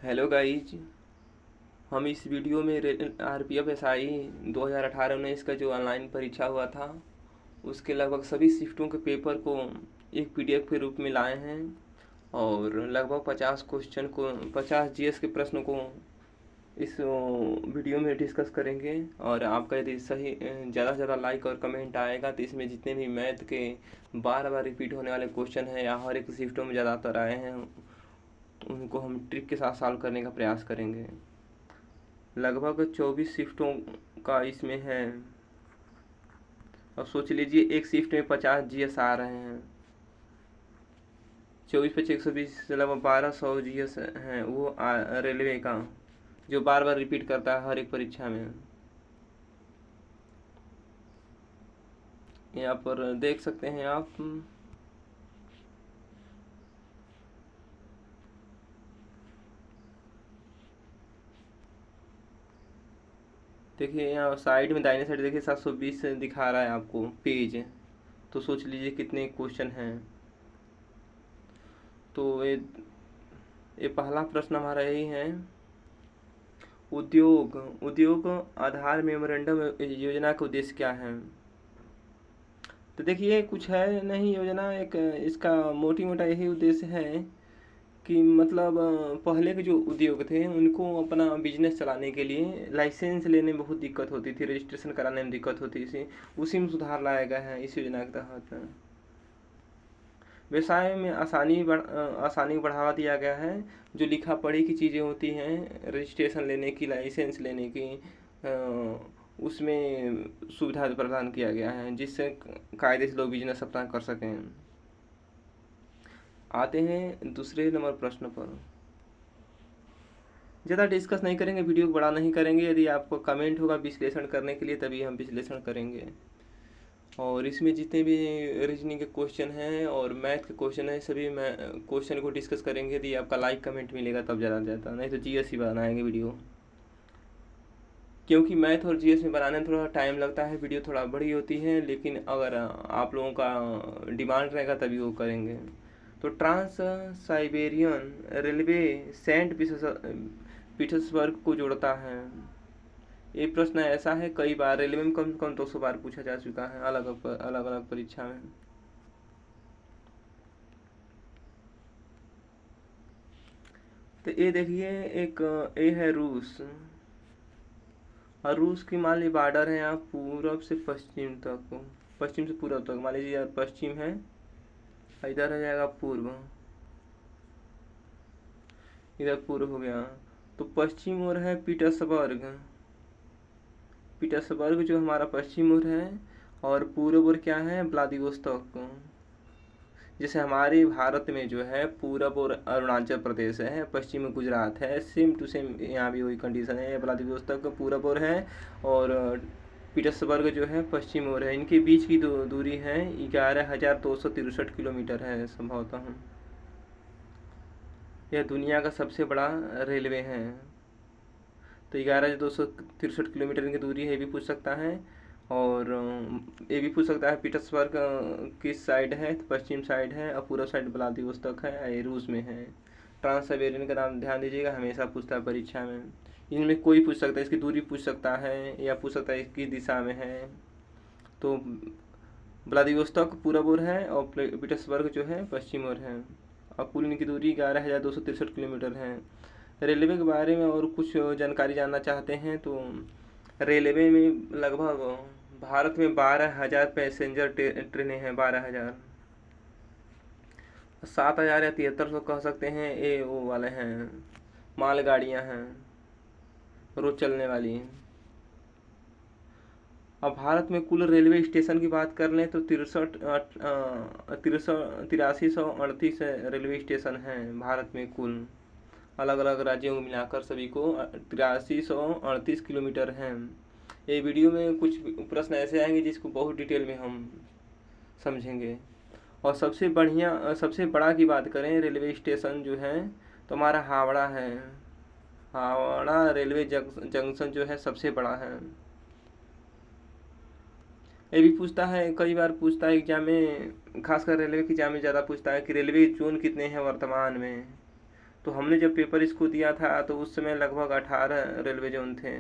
Hello guys. हम इस video में RPF SI 2018-19 का जो ऑनलाइन परीक्षा हुआ था उसके लगभग सभी शिफ्टों के पेपर को एक PDF के रूप में लाए हैं और लगभग 50 GS के प्रश्नों को इस वीडियो में डिस्कस करेंगे। और आपका यदि सही ज़्यादा से ज़्यादा लाइक और कमेंट आएगा तो इसमें जितने भी मैथ के बार बार रिपीट होने वाले क्वेश्चन हैं या हर एक शिफ्टों में ज़्यादातर आए हैं उनको हम ट्रिक के साथ सॉल्व करने का प्रयास करेंगे। लगभग 24 शिफ्टों का इसमें है। अब सोच लीजिए एक शिफ्ट में 50 GS आ रहे हैं। 24 × 120 लगभग 1200 GS हैं वो रेलवे का, जो बार बार रिपीट करता है हर एक परीक्षा में। यहाँ पर देख सकते हैं आप। देखिए यहाँ साइड में दाहिने साइड देखिए 720 दिखा रहा है आपको पेज। तो सोच लीजिए कितने क्वेश्चन हैं। तो ये पहला प्रश्न हमारा यही है। उद्योग आधार मेमोरेंडम योजना का उद्देश्य क्या है? तो देखिए कुछ है नहीं योजना, एक इसका मोटी मोटा यही उद्देश्य है कि मतलब पहले के जो उद्योग थे उनको अपना बिजनेस चलाने के लिए लाइसेंस लेने में बहुत दिक्कत होती थी, रजिस्ट्रेशन कराने में दिक्कत होती थी। उसी में सुधार लाया गया है इस योजना के तहत। व्यवसाय में आसानी को बढ़ावा दिया गया है। जो लिखा पढ़ी की चीज़ें होती हैं, रजिस्ट्रेशन लेने की, लाइसेंस लेने की, उसमें सुविधा प्रदान किया गया है जिससे कायदे से लोग बिजनेस अपना कर सकें। आते हैं दूसरे नंबर प्रश्न पर। ज़्यादा डिस्कस नहीं करेंगे, वीडियो को बड़ा नहीं करेंगे। यदि आपको कमेंट होगा विश्लेषण करने के लिए तभी हम विश्लेषण करेंगे। और इसमें जितने भी रीजनिंग के क्वेश्चन हैं और मैथ के क्वेश्चन हैं सभी मैं क्वेश्चन को डिस्कस करेंगे। यदि आपका लाइक कमेंट मिलेगा तब ज़्यादा से ज़्यादा, नहीं तो GS ही बनाएंगे वीडियो। क्योंकि मैथ और GS में बनाने में थोड़ा टाइम लगता है, वीडियो थोड़ा बड़ी होती है, लेकिन अगर आप लोगों का डिमांड रहेगा तभी वो करेंगे। तो trans Siberian railway Saint Petersburg को जोड़ता है। ये प्रश्न ऐसा है कई बार रेलवे में कम से कम 200 बार पूछा जा चुका है अलग अलग परीक्षा में। तो ये देखिए एक ये है रूस। और रूस की मान लीजिए बॉर्डर है यहाँ पूरब से पश्चिम तक, पश्चिम से पूरब तक। मान लीजिए पश्चिम है, इधर आ जाएगा पूर्व, इधर पूर्व हो गया। तो पश्चिम ओर है पीटर्सबर्ग जो हमारा पश्चिम ओर है, और पूर्व ओर क्या है व्लादिवोस्तोक। जैसे हमारे भारत में जो है पूरब और अरुणाचल प्रदेश है, पश्चिम में गुजरात है, सेम टू सेम यहाँ भी वही कंडीशन है। व्लादिवोस्तोक पूरब ओर है और पीटर्सबर्ग जो है पश्चिम ओर है। इनके बीच की दूरी है 11,263 किलोमीटर है संभवतः। यह दुनिया का सबसे बड़ा रेलवे है। तो 11,263 किलोमीटर की दूरी है, ये भी पूछ सकता है। और ये भी पूछ सकता है पीटर्सबर्ग किस साइड है, तो पश्चिम साइड है, और पूरा साइड व्लादिवोस्तोक है, ये रूस में है। ट्रांस साइबेरियन का नाम ध्यान दीजिएगा, हमेशा पूछता है परीक्षा में। इनमें कोई पूछ सकता है, इसकी दूरी पूछ सकता है या पूछ सकता है इसकी दिशा में है। तो व्लादिवोस्तोक पूरब ओर है और पीटर्सबर्ग जो है पश्चिम ओर है, और कुल इनकी दूरी 11,263 किलोमीटर है। रेलवे के बारे में और कुछ जानकारी जानना चाहते हैं तो रेलवे में लगभग भारत में 12,000 पैसेंजर ट्रेनें हैं। 12,000, 7,000 या 7,300 कह सकते हैं, ये वो वाले हैं मालगाड़ियाँ हैं रोज चलने वाली। अब भारत में कुल रेलवे स्टेशन की बात कर लें तो 8338 रेलवे स्टेशन हैं भारत में कुल। अलग अलग राज्यों को मिलाकर सभी को 8338 किलोमीटर हैं। ये वीडियो में कुछ प्रश्न ऐसे आएंगे जिसको बहुत डिटेल में हम समझेंगे। और सबसे बड़ा की बात करें रेलवे स्टेशन जो है तो हमारा हावड़ा है। हावड़ा रेलवे जंक्शन जो है सबसे बड़ा है। ये भी पूछता है, कई बार पूछता है एग्जाम में, खासकर रेलवे के एग्जाम में ज़्यादा पूछता है कि रेलवे जोन कितने हैं वर्तमान में। तो हमने जब पेपर इसको दिया था तो उस समय लगभग 18 रेलवे जोन थे,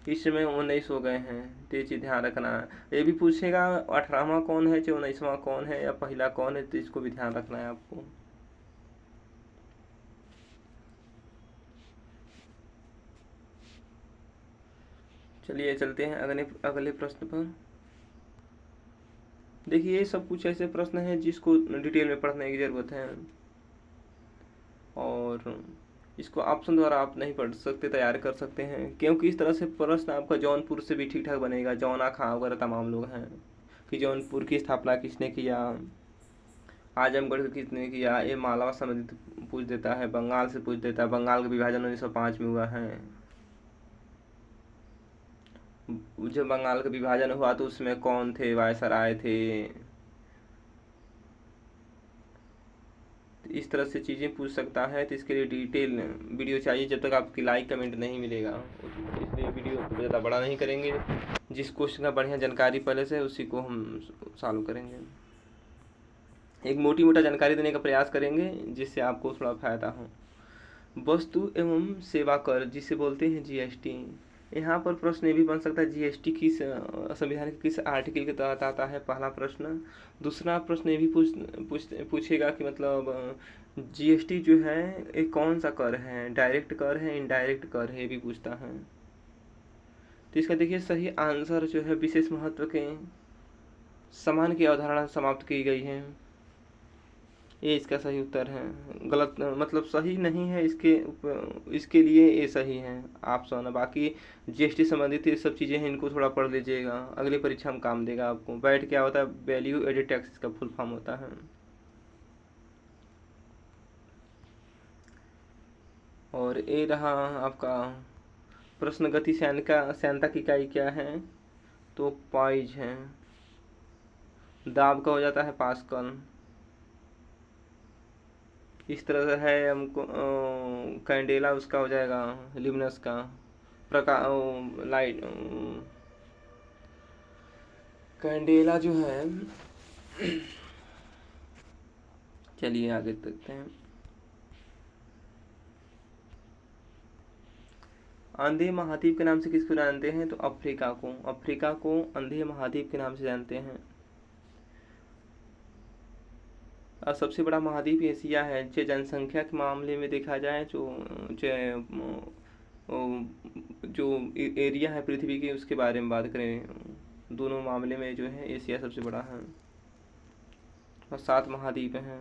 इस समय 19 हो गए हैं। तो ये चीज़ ध्यान रखना। ये भी पूछेगा 18वां कौन है, 19वां कौन है या पहला कौन है, तो इसको भी ध्यान रखना है आपको। चलिए चलते हैं अगले अगले प्रश्न पर। देखिए ये सब कुछ ऐसे प्रश्न हैं जिसको डिटेल में पढ़ने की ज़रूरत है, और इसको ऑप्शन द्वारा आप नहीं पढ़ सकते, तैयार कर सकते हैं, क्योंकि इस तरह से प्रश्न आपका जौनपुर से भी ठीक ठाक बनेगा। जौना खां वगैरह तमाम लोग हैं कि जौनपुर की स्थापना किसने किया, आजमगढ़ को किसने किया, ये मालवा संबंधित पूछ देता है, बंगाल से पूछ देता है, बंगाल का विभाजन 1905 में हुआ है। जब बंगाल का विभाजन हुआ तो उसमें कौन थे, वायसराय थे। इस तरह से चीज़ें पूछ सकता है, तो इसके लिए डिटेल वीडियो चाहिए। जब तक आपकी लाइक कमेंट नहीं मिलेगा, इसलिए वीडियो को ज़्यादा बड़ा नहीं करेंगे। जिस क्वेश्चन का बढ़िया जानकारी पहले से उसी को हम सॉल्व करेंगे। एक मोटी मोटा जानकारी देने का प्रयास करेंगे जिससे आपको थोड़ा फायदा हो। वस्तु एवं सेवा कर जिसे बोलते हैं जीएसटी, यहाँ पर प्रश्न ये भी बन सकता है जीएसटी किस संविधान के किस आर्टिकल के तहत आता है, पहला प्रश्न। दूसरा प्रश्न ये भी पूछेगा कि मतलब जीएसटी जो है ये कौन सा कर है, डायरेक्ट कर है, इनडायरेक्ट कर है, ये भी पूछता है। तो इसका देखिए सही आंसर जो है विशेष महत्व के समान की अवधारणा समाप्त की गई है, ये इसका सही उत्तर है। गलत मतलब सही नहीं है, इसके लिए ये सही है ऑप्शन। बाकी जीएसटी संबंधित ये सब चीज़ें हैं, इनको थोड़ा पढ़ लीजिएगा, अगली परीक्षा में काम देगा आपको। वैट क्या होता है, वैल्यू एडेड टैक्स का फुल फॉर्म होता है। और ये रहा आपका प्रश्न, गति श्यानता की इकाई क्या है, तो पाइज है। दाब का हो जाता है पास्कल। इस तरह से है हमको कैंडेला उसका हो जाएगा लिमनस का, लाइट कैंडेला जो है। चलिए आगे देखते हैं। अंधे महाद्वीप के नाम से किसको जानते हैं, तो अफ्रीका को अंधे महाद्वीप के नाम से जानते हैं। और सबसे बड़ा महाद्वीप एशिया है। जो जनसंख्या के मामले में देखा जाए, जो एरिया है पृथ्वी की उसके बारे में बात करें, दोनों मामले में जो है एशिया सबसे बड़ा है, और 7 महाद्वीप हैं।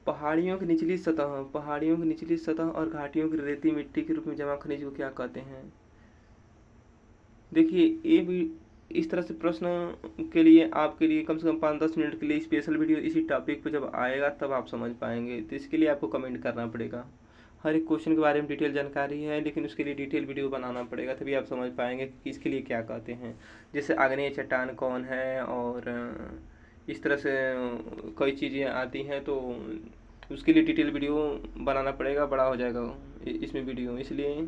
पहाड़ियों की निचली सतह और घाटियों की रेती मिट्टी के रूप में जमा खनिज को क्या कहते हैं। देखिए ये भी इस तरह से प्रश्न के लिए आपके लिए कम से कम 5-10 मिनट के लिए स्पेशल वीडियो इसी टॉपिक पर जब आएगा तब आप समझ पाएंगे। तो इसके लिए आपको कमेंट करना पड़ेगा। हर एक क्वेश्चन के बारे में डिटेल जानकारी है, लेकिन उसके लिए डिटेल वीडियो बनाना पड़ेगा, तभी आप समझ पाएंगे कि इसके लिए क्या कहते हैं। जैसे आग्नेय चट्टान कौन है, और इस तरह से कई चीज़ें आती हैं, तो उसके लिए डिटेल वीडियो बनाना पड़ेगा, बड़ा हो जाएगा इसमें वीडियो, इसलिए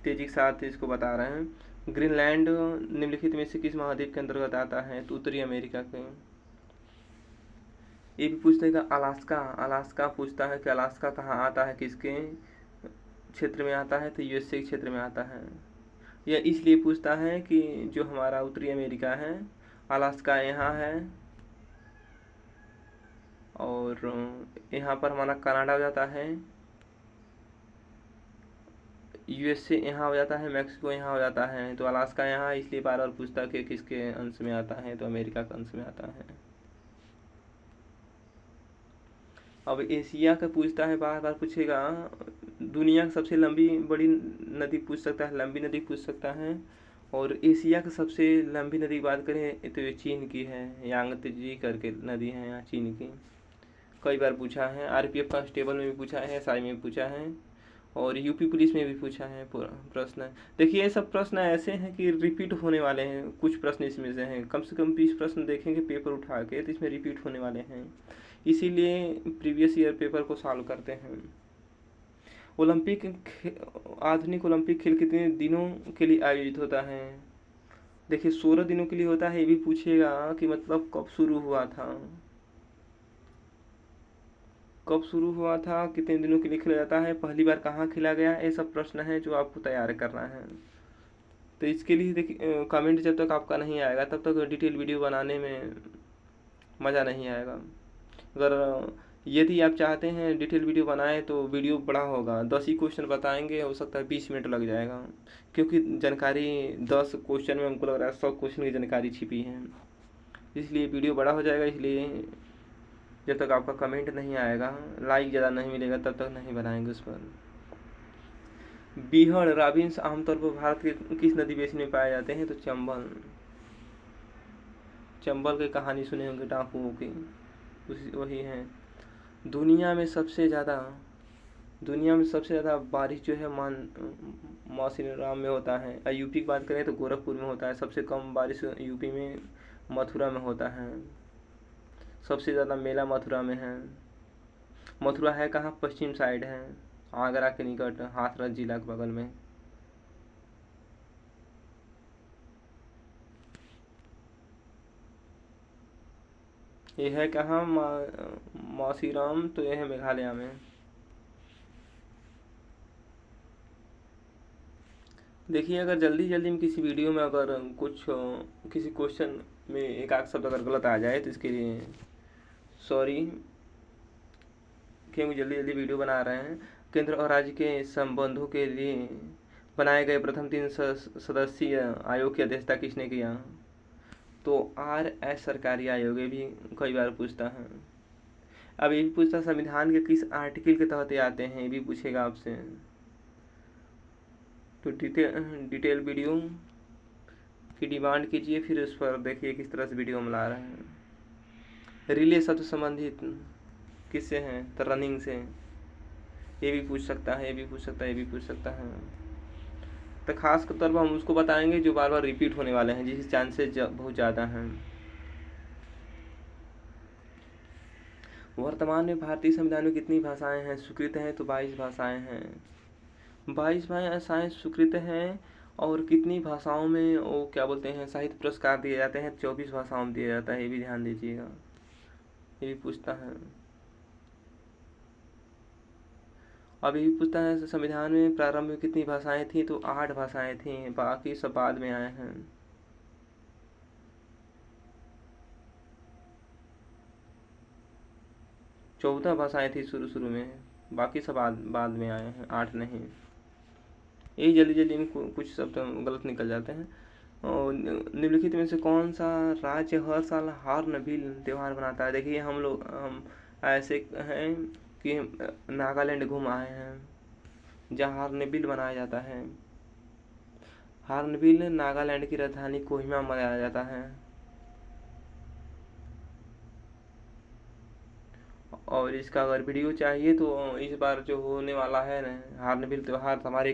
तेजी के साथ इसको बता रहे हैं। ग्रीनलैंड निम्नलिखित में से किस महाद्वीप के अंतर्गत आता है, तो उत्तरी अमेरिका के। ये भी पूछ देगा अलास्का पूछता है कि अलास्का कहाँ आता है, किसके क्षेत्र में आता है, तो यूएसए के क्षेत्र में आता है। यह इसलिए पूछता है कि जो हमारा उत्तरी अमेरिका है, अलास्का यहाँ है, और यहाँ पर हमारा कनाडा हो जाता है, यूएसए यहाँ हो जाता है, मैक्सिको यहाँ हो जाता है, तो अलास्का यहाँ, इसलिए बार बार पूछता है कि किसके अंश में आता है, तो अमेरिका के अंश में आता है। अब एशिया का पूछता है, बार बार पूछेगा। दुनिया की सबसे बड़ी नदी पूछ सकता है, लंबी नदी पूछ सकता है। और एशिया की सबसे लंबी नदी की बात करें तो ये चीन की है, यांगत्जे करके नदी है यहाँ चीन की, कई बार पूछा है। आरपीएफ कांस्टेबल में भी पूछा है, एसआई में भी पूछा है, और यूपी पुलिस में भी पूछा है प्रश्न। देखिए ये सब प्रश्न ऐसे हैं कि रिपीट होने वाले हैं, कुछ प्रश्न इसमें से हैं, कम से कम 20 प्रश्न देखेंगे पेपर उठा के तो इसमें रिपीट होने वाले हैं, इसीलिए प्रीवियस ईयर पेपर को सॉल्व करते हैं। आधुनिक ओलंपिक खेल कितने दिनों के लिए आयोजित होता है, देखिए 16 दिनों के लिए होता है, ये भी पूछेगा कि मतलब कब शुरू हुआ था, कब शुरू हुआ था, कितने दिनों के लिए खेला जाता है, पहली बार कहाँ खेला गया, ये सब प्रश्न है जो आपको तैयार करना है। तो इसके लिए देखिए कमेंट जब तक आपका नहीं आएगा तब तक डिटेल वीडियो बनाने में मज़ा नहीं आएगा। अगर यदि आप चाहते हैं डिटेल वीडियो बनाएं तो वीडियो बड़ा होगा, 10 ही क्वेश्चन बताएंगे, हो सकता है 20 मिनट लग जाएगा, क्योंकि जानकारी 10 क्वेश्चन में हमको लग रहा है 100 क्वेश्चन की जानकारी छिपी है, इसलिए वीडियो बड़ा हो जाएगा। इसलिए जब तक आपका कमेंट नहीं आएगा, लाइक ज़्यादा नहीं मिलेगा, तब तक नहीं बनाएंगे उस पर। बीहड़ रॉबिन्स आमतौर पर भारत के किस नदी बेसिन में पाए जाते हैं, तो चंबल। चंबल की कहानी सुने होंगे डाकुओं की, उसी वही है। दुनिया में सबसे ज़्यादा बारिश जो है मासीराम में होता है। यूपी की बात करें तो गोरखपुर में होता है। सबसे कम बारिश यूपी में मथुरा में होता है। सबसे ज़्यादा मेला मथुरा में है। मथुरा है कहाँ, पश्चिम साइड है, आगरा के निकट, हाथरस जिला के बगल में। ये है कहाँ मासीराम, तो यह है मेघालय में। देखिए अगर जल्दी जल्दी में किसी वीडियो में अगर कुछ किसी क्वेश्चन में एक आध शब्द अगर गलत आ जाए तो इसके लिए सॉरी, क्योंकि जल्दी जल्दी वीडियो बना रहे हैं। केंद्र और राज्य के संबंधों के लिए बनाए गए प्रथम 3 सदस्यीय आयोग की अध्यक्षता किसने किया, तो RS सरकारी आयोग। ये भी कई बार पूछता है। अब ये भी पूछता संविधान के किस आर्टिकल के तहत ये आते हैं, ये भी पूछेगा आपसे। तो डिटेल वीडियो की डिमांड कीजिए, फिर उस पर देखिए किस तरह से वीडियो हम ला रहे हैं। रिले शब्द संबंधित किससे हैं, तो रनिंग से। ये भी पूछ सकता है, ये भी पूछ सकता है, ये भी पूछ सकता है। तो खास तौर पर हम उसको बताएंगे जो बार बार रिपीट होने वाले हैं, जिसके चांसेस बहुत ज़्यादा हैं। वर्तमान में भारतीय संविधान में कितनी भाषाएं हैं, स्वीकृत हैं, तो 22 भाषाएं हैं। 22 भाषाएं स्वीकृत हैं। और कितनी भाषाओं में वो क्या बोलते हैं साहित्य पुरस्कार दिए जाते हैं, 24 भाषाओं में दिया जाता है। ये भी ध्यान दीजिएगा, ये भी पूछता है। अब ये भी पूछता है संविधान में प्रारंभ में कितनी भाषाएं थी, तो 8 भाषाएं थी, बाकी सब बाद में आए हैं। चौदह भाषाएं थी शुरू में, बाकी सब बाद में आए हैं, 8 नहीं। यही जल्दी जल्दी में कुछ शब्द गलत निकल जाते हैं। और निम्नलिखित में से कौन सा राज्य हर साल हॉर्नबिल त्यौहार मनाता है। देखिए हम ऐसे हैं कि नागालैंड घूम आए हैं जहाँ हॉर्नबिल मनाया जाता है। हॉर्नबिल नागालैंड की राजधानी कोहिमा में मनाया जाता है। और इसका अगर वीडियो चाहिए तो इस बार जो होने वाला है ना हॉर्नबिल त्यौहार, हमारे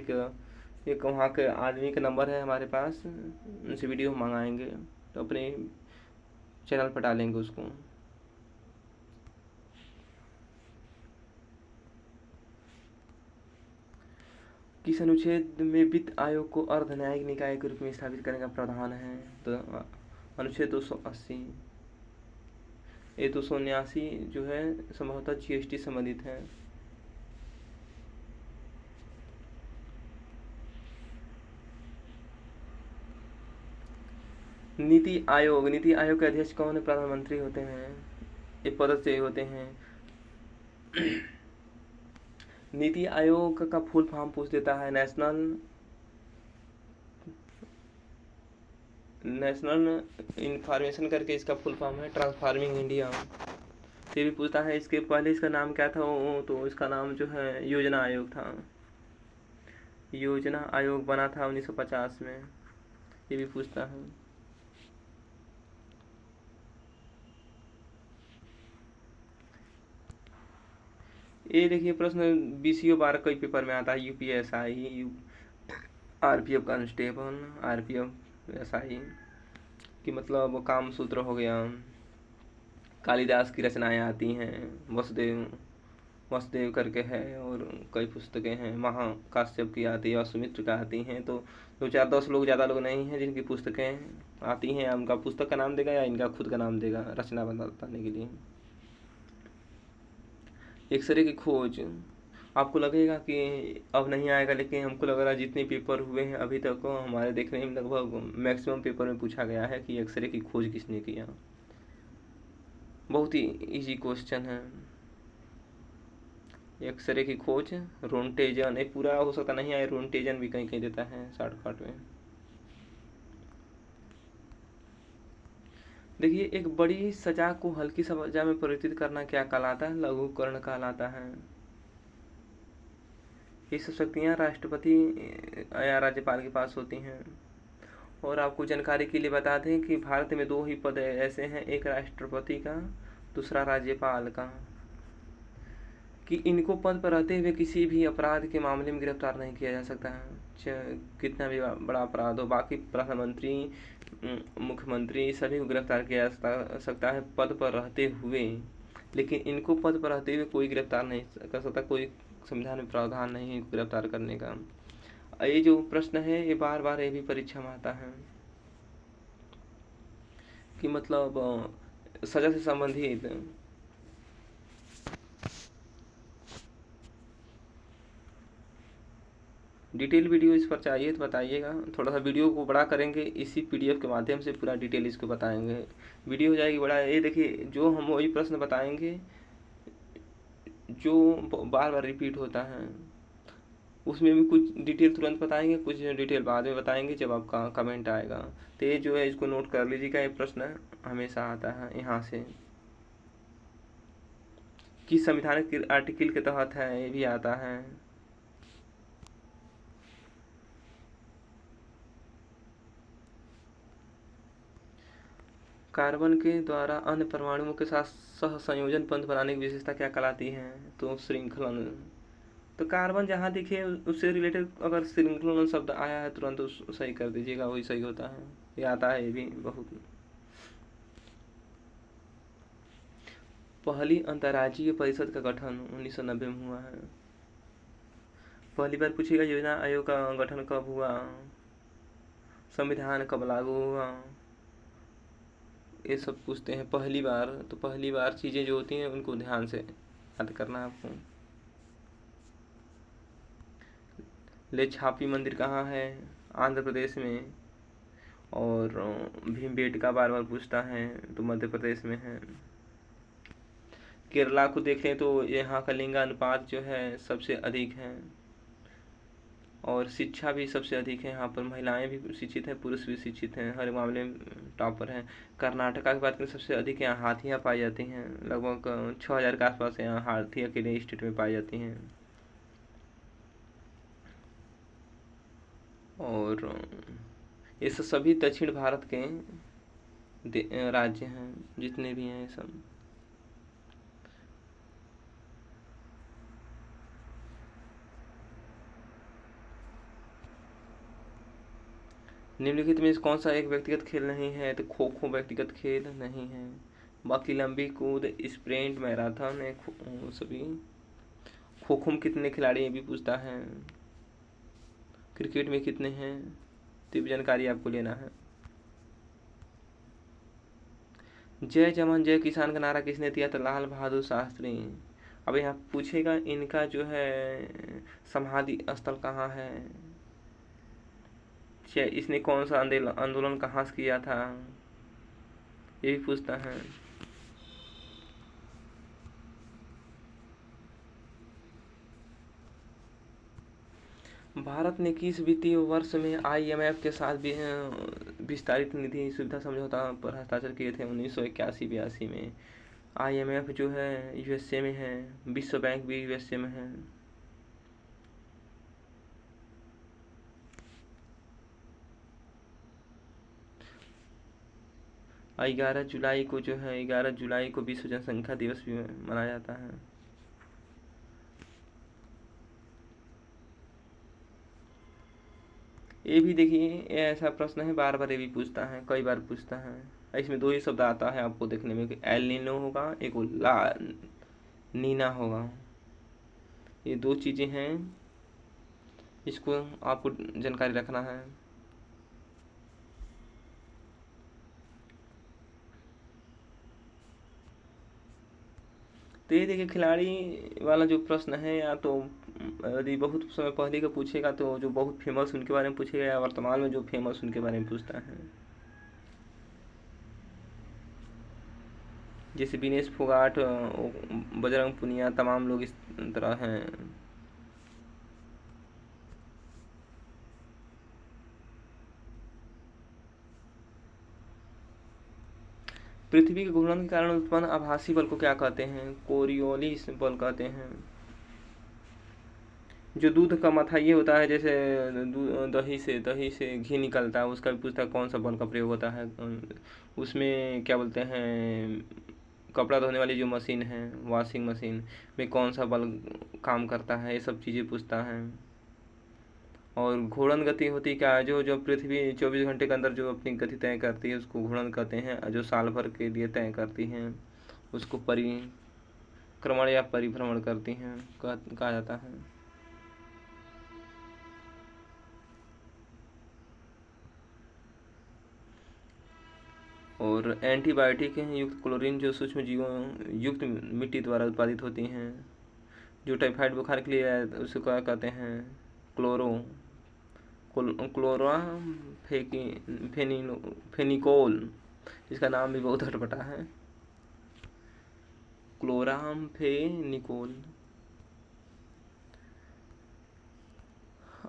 एक वहाँ के आदमी का नंबर है हमारे पास, उनसे वीडियो मंगाएंगे तो अपने चैनल पर डालेंगे उसको। किस अनुच्छेद में वित्त आयोग को अर्ध न्यायिक निकाय के रूप में स्थापित करने का प्रावधान है, तो अनुच्छेद 280। ये 279 जो है संभवतः GST संबंधित है। नीति आयोग के अध्यक्ष कौन है, प्रधानमंत्री होते हैं, ये पद से होते हैं। नीति आयोग का फुल फॉर्म पूछ देता है, नेशनल इंफॉर्मेशन करके इसका फुल फॉर्म है, ट्रांसफॉर्मिंग इंडिया। ये भी पूछता है इसके पहले इसका नाम क्या था, तो इसका नाम जो है योजना आयोग था। योजना आयोग बना था 1950 में। ये भी पूछता है। ये देखिए प्रश्न BCO 12 कई पेपर में आता है, UPSI, RPF constable, RPF SI कि मतलब काम सूत्र हो गया। कालिदास की रचनाएं आती हैं, वसुदेव वसुदेव करके है, और कई पुस्तकें हैं, महाकाश्यप की आती है और सुमित्र का आती हैं। तो 2-4-10 लोग, ज़्यादा लोग नहीं हैं जिनकी पुस्तकें आती हैं। उनका पुस्तक का नाम देगा या इनका खुद का नाम देगा रचना बताने के लिए। एक्सरे की खोज, आपको लगेगा कि अब नहीं आएगा, लेकिन हमको लग रहा है जितने पेपर हुए हैं अभी तक हमारे देखने में लगभग मैक्सिमम पेपर में पूछा गया है कि एक्सरे की खोज किसने किया। बहुत ही इजी क्वेश्चन है। एक्सरे की खोज रोंटेजन, एक पूरा हो सकता नहीं आए, रोंटेजन भी कहीं कहीं देता है शॉर्टकट में। देखिए, एक बड़ी सजा को हल्की सजा में परिवर्तित करना क्या कहलाता है? लघुकरण कहलाता है। ये सब शक्तियाँ राष्ट्रपति या राज्यपाल के पास होती हैं। और आपको जानकारी के लिए बता दें कि भारत में 2 ही पद ऐसे हैं, एक राष्ट्रपति का, दूसरा राज्यपाल का, कि इनको पद पर रहते हुए किसी भी अपराध के मामले में गिरफ्तार नहीं किया जा सकता है, चाहे कितना भी बड़ा अपराध हो। बाकी प्रधानमंत्री, मुख्यमंत्री सभी को गिरफ्तार किया जा सकता है पद पर रहते हुए, लेकिन इनको पद पर रहते हुए कोई गिरफ्तार नहीं कर सकता। कोई संविधान में प्रावधान नहीं है गिरफ्तार करने का। ये जो प्रश्न है ये बार बार ये भी परीक्षा में आता है कि मतलब सजा से संबंधित डिटेल वीडियो इस पर चाहिए तो बताइएगा। थोड़ा सा वीडियो को बड़ा करेंगे, इसी पीडीएफ के माध्यम से पूरा डिटेल इसको बताएंगे। वीडियो हो जाएगी बड़ा। ये देखिए, जो हम वही प्रश्न बताएंगे जो बार बार रिपीट होता है, उसमें भी कुछ डिटेल तुरंत बताएंगे, कुछ डिटेल बाद में बताएंगे जब आपका कमेंट आएगा। तो ये जो है इसको नोट कर लीजिएगा, ये प्रश्न हमेशा आता है यहाँ से। किस संविधान आर्टिकल के तहत है, ये भी आता है। कार्बन के द्वारा अन्य परमाणुओं के साथ सह संयोजन बंध बनाने की विशेषता क्या कहलाती है? तो श्रृंखलन। तो कार्बन जहाँ दिखे उससे रिलेटेड अगर श्रृंखलन शब्द आया है तुरंत सही कर दीजिएगा, वही सही होता है। ये आता है, ये भी बहुत। पहली अंतर्राज्यीय परिषद का गठन 1990 में हुआ है। पहली बार पूछेगा योजना आयोग का गठन कब हुआ, संविधान कब लागू हुआ, ये सब पूछते हैं पहली बार। तो पहली बार चीज़ें जो होती हैं उनको ध्यान से याद करना है आपको। लेच्छापी मंदिर कहाँ है? आंध्र प्रदेश में। और भीमबेटका बार बार पूछता है तो मध्य प्रदेश में है। केरला को देख लें तो यहाँ का लिंगानुपात जो है सबसे अधिक है, और शिक्षा भी सबसे अधिक है। यहाँ पर महिलाएं भी शिक्षित हैं, पुरुष भी शिक्षित हैं, हर मामले में टॉपर हैं। कर्नाटका की बात करें सबसे अधिक यहाँ हाथियाँ पाई जाती हैं, लगभग 6000 के आसपास यहाँ हाथी अकेले स्टेट में पाई जाती हैं। और ये सभी दक्षिण भारत के राज्य हैं, जितने भी हैं ये सब। निम्नलिखित में कौन सा एक व्यक्तिगत खेल नहीं है? तो खो खो व्यक्तिगत खेल नहीं है। बाकी लंबी कूद, स्प्रिंट, मैराथन है सभी। खो खो में कितने खिलाड़ी ये भी पूछता है। क्रिकेट में कितने हैं, तो भी जानकारी आपको लेना है। जय जवान जय किसान का नारा किसने दिया था? लाल बहादुर शास्त्री। अब यहाँ पूछेगा इनका जो है समाधि स्थल कहाँ है, इसने कौन सा आंदोलन कहाँ से किया था, ये भी पूछता है। भारत ने किस वित्तीय वर्ष में IMF के साथ भी विस्तारित निधि सुविधा समझौता पर हस्ताक्षर किए थे? 1981-82 में। IMF जो है USA में है, विश्व बैंक भी USA में है। और 11 जुलाई को जो है 11 जुलाई को विश्व जनसंख्या दिवस भी मनाया जाता है। ये भी देखिए, ये ऐसा प्रश्न है बार बार ये भी पूछता है, कई बार पूछता है। इसमें 2 ही शब्द आता है आपको देखने में कि एल नीनो होगा, एक ला नीना होगा। ये 2 चीज़ें हैं, इसको आपको जानकारी रखना है। तो ये देखिए, खिलाड़ी वाला जो प्रश्न है, या तो यदि बहुत समय पहले का पूछेगा तो जो बहुत फेमस उनके बारे में पूछेगा, या वर्तमान में जो फेमस उनके बारे में पूछता है। जैसे विनेश फोगाट, बजरंग पुनिया, तमाम लोग इस तरह हैं। पृथ्वी के घूर्णन के कारण उत्पन्न आभासी बल को क्या कहते हैं? कोरियोलिस बल कहते हैं। जो दूध का मथाई होता है, जैसे दही से घी निकलता है, उसका भी पूछता है कौन सा बल का प्रयोग होता है। उसमें क्या बोलते हैं, कपड़ा धोने वाली जो मशीन है, वॉशिंग मशीन में कौन सा बल काम करता है, ये सब चीज़ें पूछता है। और घूर्णन गति होती क्या है? जो पृथ्वी 24 घंटे के अंदर जो अपनी गति तय करती है, उसको घूर्णन कहते हैं। जो साल भर के लिए तय करती हैं, उसको परिक्रमण या परिभ्रमण करती हैं कहा जाता है। और एंटीबायोटिक युक्त क्लोरीन जो सूक्ष्म जीवों युक्त मिट्टी द्वारा उत्पादित होती हैं। जो टाइफाइड बुखार के लिए है, उसे क्या कहते हैं? क्लोरा फेनिकोल। इसका नाम भी बहुत अटपटा है, क्लोरामफेनिकोल।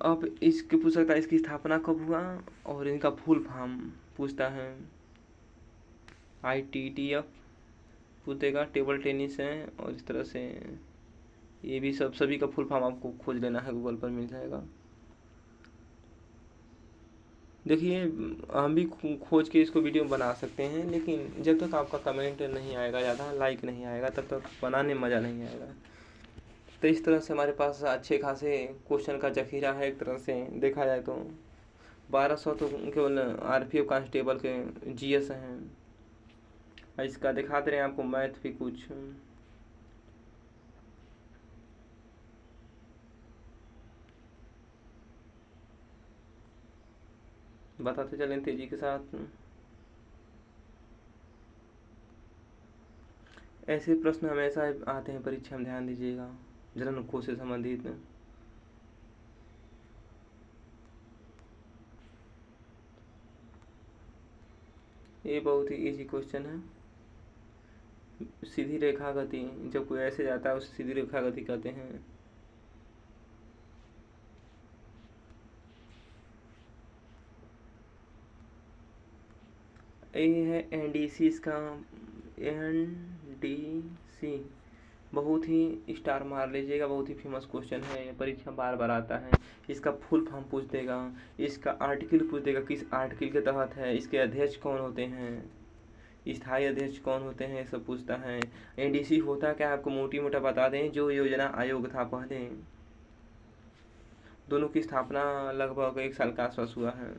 अब इसके पूछ सकता है इसकी स्थापना कब हुआ, और इनका फुल फॉर्म पूछता है। ITTF पूछेगा, टेबल टेनिस है, और इस तरह से ये भी सभी का फुल फॉर्म आपको खोज लेना है, गूगल पर मिल जाएगा। देखिए, हम भी खोज के इसको वीडियो बना सकते हैं, लेकिन जब तक आपका कमेंट नहीं आएगा, ज़्यादा लाइक नहीं आएगा, तब तक बनाने में मज़ा नहीं आएगा। तो इस तरह से हमारे पास अच्छे खासे क्वेश्चन का जखीरा है। एक तरह से देखा जाए तो 1200 तो केवल RPF कांस्टेबल के GS हैं। इसका दिखाते रहे आपको मैथ भी कुछ। बताते चलें तेजी के साथ। ऐसे प्रश्न हमेशा आते हैं परीक्षा में, ध्यान दीजिएगा, जन्म कोष से संबंधित। ये बहुत ही इजी क्वेश्चन है। सीधी रेखा गति, जब कोई ऐसे जाता है उसे सीधी रेखा गति कहते हैं। ये है NDC, इसका NDC बहुत ही स्टार मार लीजिएगा, बहुत ही फेमस क्वेश्चन है, ये परीक्षा बार बार आता है। इसका फुल फॉर्म पूछ देगा, इसका आर्टिकल पूछ देगा, किस आर्टिकल के तहत है, इसके अध्यक्ष कौन होते हैं, स्थायी अध्यक्ष कौन होते हैं, ये सब पूछता है। NDC होता क्या है, आपको मोटी मोटा बता दें, जो योजना आयोग था पहले, दोनों की स्थापना लगभग 1 साल के आसपास हुआ है।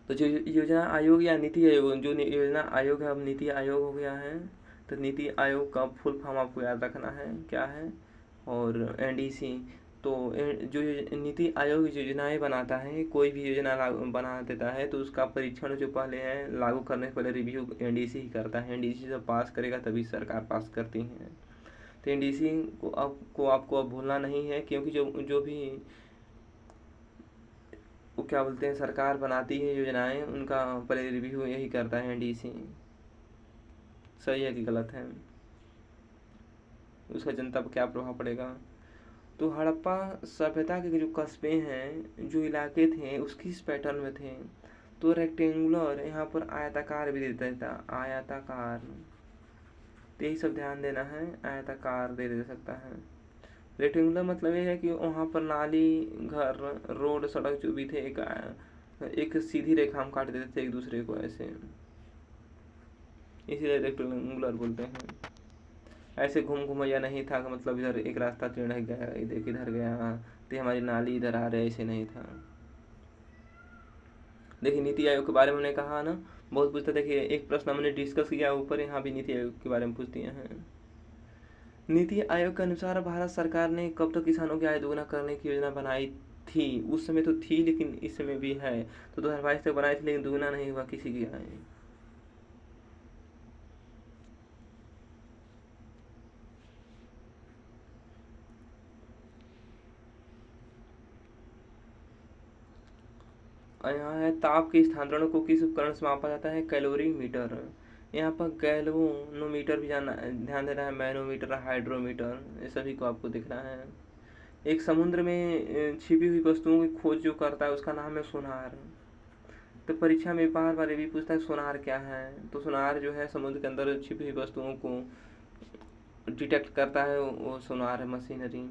तो जो योजना आयोग या नीति आयोग, जो योजना आयोग है अब नीति आयोग हो गया है। तो नीति आयोग का फुल फॉर्म आपको याद रखना है क्या है। और NDC तो जो नीति आयोग योजनाएं बनाता है, कोई भी योजना बना देता है, तो उसका परीक्षण जो पहले है लागू करने से पहले रिव्यू NDC ही करता है। NDC जब पास करेगा तभी सरकार पास करती है। तो NDC को आपको अब भूलना नहीं है, क्योंकि जो भी वो क्या बोलते हैं, सरकार बनाती है योजनाएं, उनका पहले रिव्यू यही करता है NDC। सही है कि गलत है, उसका जनता पर क्या प्रभाव पड़ेगा। तो हड़प्पा सभ्यता के जो कस्बे हैं, जो इलाके थे, उस किस पैटर्न में थे? तो रेक्टेंगुलर, यहाँ पर आयताकार भी देता था, आयताकार। तो यही सब ध्यान देना है, आयताकार दे सकता है। रेक्टेंगुलर मतलब ये है कि वहाँ पर नाली, घर, रोड, सड़क जो भी थे, एक सीधी रेखा हम काट देते थे एक दूसरे को ऐसे, इसीलिए रेक्टेंगुलर बोलते हैं। ऐसे घुमैया नहीं था, मतलब इधर एक रास्ता टेढ़ा गया, इधर गया, तो हमारी नाली इधर आ रही, ऐसे नहीं था। देखिए, नीति आयोग के बारे में मैंने कहा ना, बहुत पूछता। देखिए, एक प्रश्न हमने डिस्कस किया ऊपर, यहाँ भी नीति आयोग के बारे में पूछ दिए हैं। नीति आयोग के अनुसार भारत सरकार ने कब तक किसानों की आय दोगुना करने की योजना बनाई थी? उस समय तो थी, लेकिन इस समय भी है। तो 2022 तक बनाई थी, लेकिन दोगुना नहीं हुआ किसी की आय। और यहाँ है ताप के स्थानांतरण को किस उपकरण से मापा जाता है? कैलोरीमीटर। यहाँ पर गैल्वेनोमीटर भी ध्यान देना है, मैनोमीटर, हाइड्रोमीटर, ये सभी को आपको दिखना है। एक समुद्र में छिपी हुई वस्तुओं की खोज जो करता है उसका नाम है सोनार। तो परीक्षा में बार बार ये भी पूछता है सोनार क्या है। तो सोनार जो है समुद्र के अंदर छिपी हुई वस्तुओं को डिटेक्ट करता है, वो सोनार है, मशीनरी।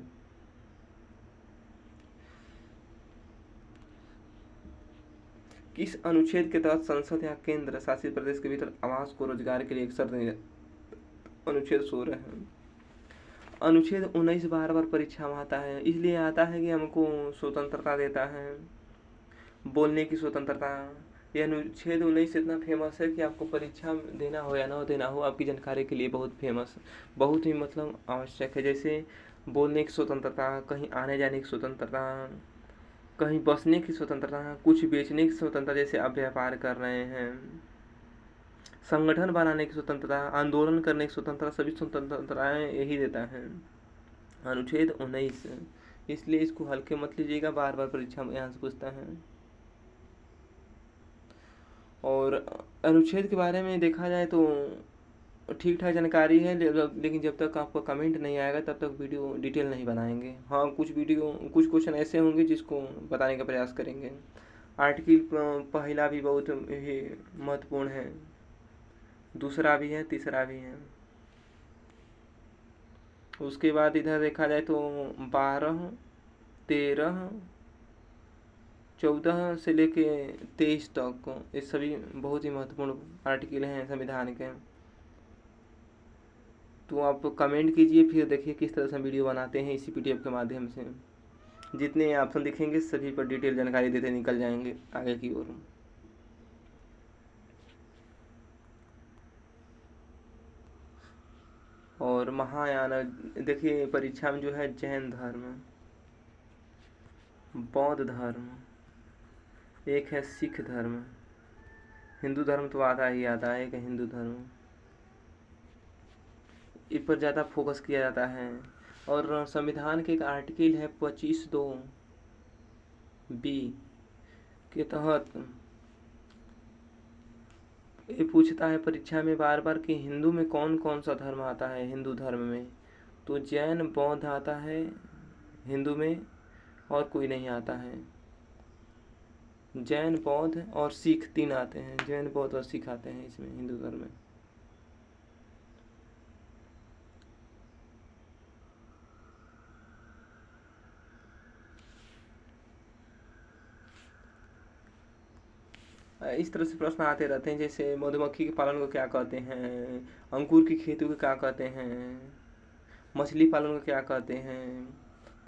किस अनुच्छेद के तहत संसद या केंद्र शासित प्रदेश के भीतर आवास को रोजगार के लिए एक शर्त? अनुच्छेद 16 है। अनुच्छेद 19 बार बार परीक्षा में आता है, इसलिए आता है कि हमको स्वतंत्रता देता है, बोलने की स्वतंत्रता। ये अनुच्छेद 19 इतना फेमस है कि आपको परीक्षा देना हो या ना देना हो, आपकी जानकारी के लिए बहुत फेमस, बहुत ही मतलब आवश्यक है। जैसे बोलने की स्वतंत्रता, कहीं आने जाने की स्वतंत्रता, कहीं बसने की स्वतंत्रता, कुछ बेचने की स्वतंत्रता, जैसे आप व्यापार कर रहे हैं, संगठन बनाने की स्वतंत्रता, आंदोलन करने की स्वतंत्रता, सभी स्वतंत्रताएं यही देता है अनुच्छेद 19। इसलिए इसको हल्के मत लीजिएगा, बार बार परीक्षा में यहाँ से पूछता है। और अनुच्छेद के बारे में देखा जाए तो ठीक ठाक जानकारी है, लेकिन जब तक आपका कमेंट नहीं आएगा तब तक वीडियो डिटेल नहीं बनाएंगे। हाँ, कुछ क्वेश्चन ऐसे होंगे जिसको बताने का प्रयास करेंगे। आर्टिकल पहला भी बहुत ही महत्वपूर्ण है, दूसरा भी है, तीसरा भी है। उसके बाद इधर देखा जाए तो 12, 13, 14 से लेके 23 तक ये सभी बहुत ही महत्वपूर्ण आर्टिकल हैं संविधान के। तो आप कमेंट कीजिए, फिर देखिए किस तरह से वीडियो बनाते हैं इसी PDF के माध्यम से। जितने ऑप्शन दिखेंगे सभी पर डिटेल जानकारी देते निकल जाएंगे आगे की ओर। और महायान देखिए परीक्षा में जो है जैन धर्म, बौद्ध धर्म, एक है सिख धर्म, हिंदू धर्म तो आता ही आता है, एक हिंदू धर्म, इस पर ज़्यादा फोकस किया जाता है। और संविधान के एक आर्टिकल है 25(2)(b) के तहत ये पूछता है परीक्षा में बार बार कि हिंदू में कौन कौन सा धर्म आता है। हिंदू धर्म में तो जैन, बौद्ध आता है हिंदू में, और कोई नहीं आता है। जैन, बौद्ध और सिख 3 आते हैं, जैन, बौद्ध और सिख आते हैं इसमें हिंदू धर्म में। इस तरह से प्रश्न आते रहते हैं, जैसे मधुमक्खी के पालन को क्या कहते हैं, अंकुर की खेती को क्या कहते हैं, मछली पालन को क्या कहते हैं।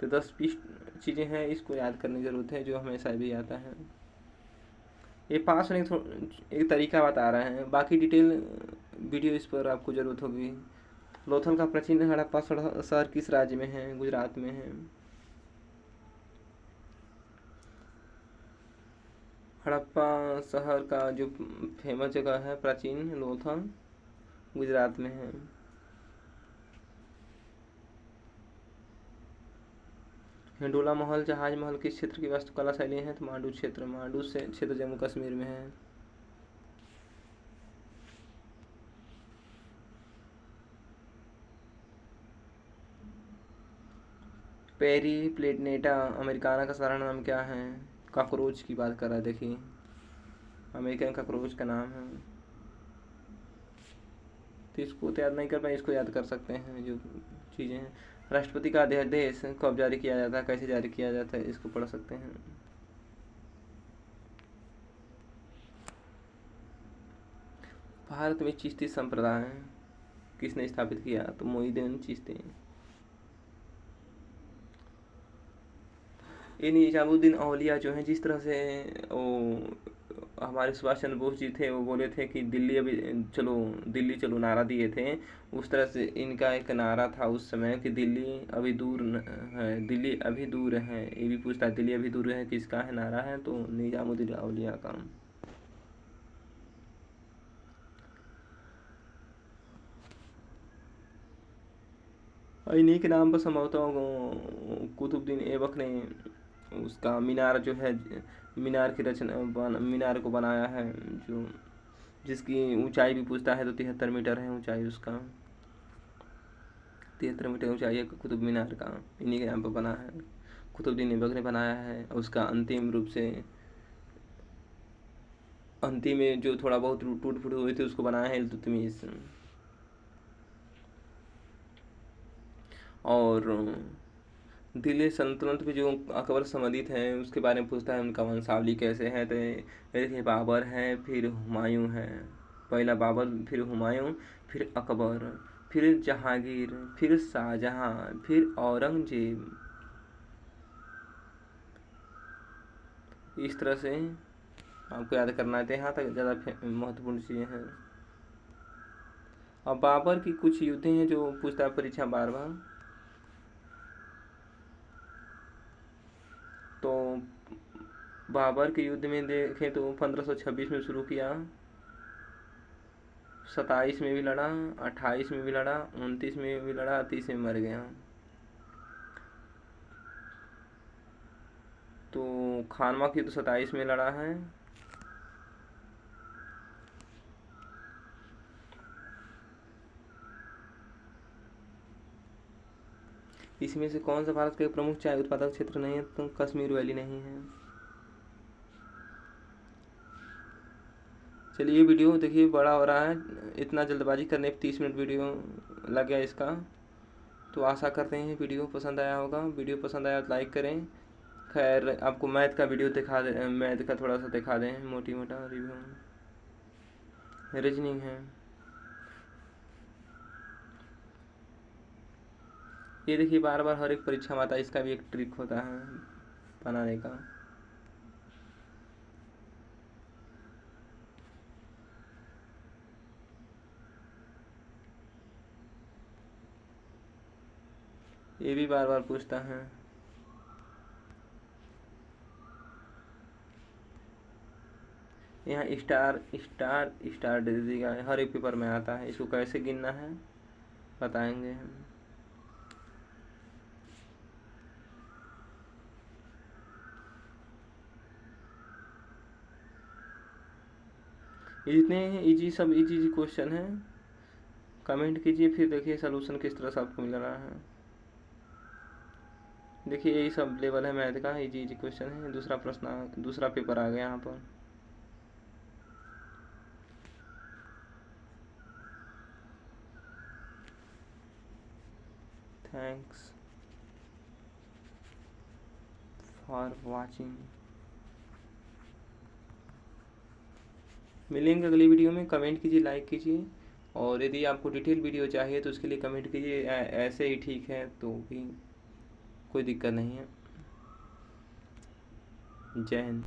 तो 10-20 चीज़ें हैं, इसको याद करने की ज़रूरत है, जो हमेशा भी आता है। ये पास होने एक तरीका बता रहे हैं, बाकी डिटेल वीडियो इस पर आपको ज़रूरत होगी। लोथल का प्राचीन हड़प्पा शहर किस राज्य में है? गुजरात में है। हड़प्पा शहर का जो फेमस जगह है प्राचीन, लोथल, गुजरात में है। हिंडोला महल, जहाज महल किस क्षेत्र की वास्तुकला शैली है? तो मांडू क्षेत्र, मांडू से क्षेत्र जम्मू कश्मीर में है। पेरी प्लेटनेटा अमेरिकाना का सारा नाम क्या है? कॉकरोच की बात कर रहा है, देखिए अमेरिकन कॉकरोच का नाम है। तो इसको तो याद नहीं कर पाए, इसको याद कर सकते हैं जो चीज़ें हैं। राष्ट्रपति का अध्यादेश कब जारी किया जाता है, कैसे जारी किया जाता है, इसको पढ़ सकते हैं। भारत में चिश्ती संप्रदाय किसने स्थापित किया? तो मोहिउद्दीन चिश्ती। ये निजामुद्दीन औलिया जो हैं, जिस तरह से वो हमारे सुभाष चंद्र बोस जी थे, वो बोले थे कि दिल्ली अभी चलो, दिल्ली चलो नारा दिए थे। उस तरह से इनका एक नारा था उस समय कि दिल्ली अभी दूर है, दिल्ली अभी दूर है। ये भी पूछता है दिल्ली अभी दूर है किसका है नारा है, तो निजामुद्दीन औलिया का। इन्हीं के नाम पर संभवतः कुतुबुद्दीन ऐबक ने उसका मीनार जो है, मीनार की मीनार को बनाया है, जो जिसकी ऊंचाई भी पूछता है तो 73 मीटर है ऊंचाई उसका। 73 मीटर ऊंचाई है कुतुब मीनार का, इन्हीं के नाम पर बना है। कुतुबुद्दीन ऐबक ने बनाया है। उसका अंतिम रूप से अंतिम में जो थोड़ा बहुत टूट फूट हुए थे उसको बनाया है इल्तुतमिश। और दिल्ली सल्तनत में जो अकबर संबंधित हैं उसके बारे में पूछता है, उनका वंशावली कैसे है। तो देखिए बाबर है, फिर हुमायूं है। पहला बाबर, फिर हुमायूं, फिर अकबर, फिर जहांगीर, फिर शाहजहां, फिर औरंगजेब। इस तरह से आपको याद करना है। यहाँ तक ज़्यादा महत्वपूर्ण चीज़ें हैं। और बाबर की कुछ युद्ध हैं जो पूछता है परीक्षा बार बार। तो बाबर के युद्ध में देखें तो 1526 में शुरू किया, 27 में भी लड़ा, 28 में भी लड़ा, 29 में भी लड़ा, 30 में मर गया। तो खानवा की तो 27 में लड़ा है। इसमें से कौन सा भारत का प्रमुख चाय उत्पादक क्षेत्र नहीं है, तो कश्मीर वैली नहीं है। चलिए वीडियो देखिए बड़ा हो रहा है, इतना जल्दबाजी करने पर 30 मिनट वीडियो लग गया इसका। तो आशा करते हैं वीडियो पसंद आया होगा। वीडियो पसंद आया तो लाइक करें। खैर आपको मैथ का वीडियो दिखा दे, मैथ का थोड़ा सा दिखा दें, मोटी मोटा रिव्यू, रीजनिंग है। ये देखिए बार बार हर एक परीक्षा में आता है, इसका भी एक ट्रिक होता है बनाने का। ये भी बार बार पूछता है। यहाँ स्टार स्टार स्टार दे देगा, हर एक पेपर में आता है। इसको कैसे गिनना है बताएंगे हम। इतने इजी, सब इजी क्वेश्चन हैं। कमेंट कीजिए, फिर देखिए सलूशन किस तरह से आपको मिल रहा है। देखिए यही सब लेवल है मैथ का, इजी इजी क्वेश्चन है। दूसरा प्रश्न, दूसरा पेपर आ गया यहाँ पर। Thanks for watching. मिलेंगे अगली वीडियो में। कमेंट कीजिए, लाइक कीजिए, और यदि आपको डिटेल वीडियो चाहिए तो उसके लिए कमेंट कीजिए। ऐसे ही ठीक है तो भी कोई दिक्कत नहीं है। जय हिंद।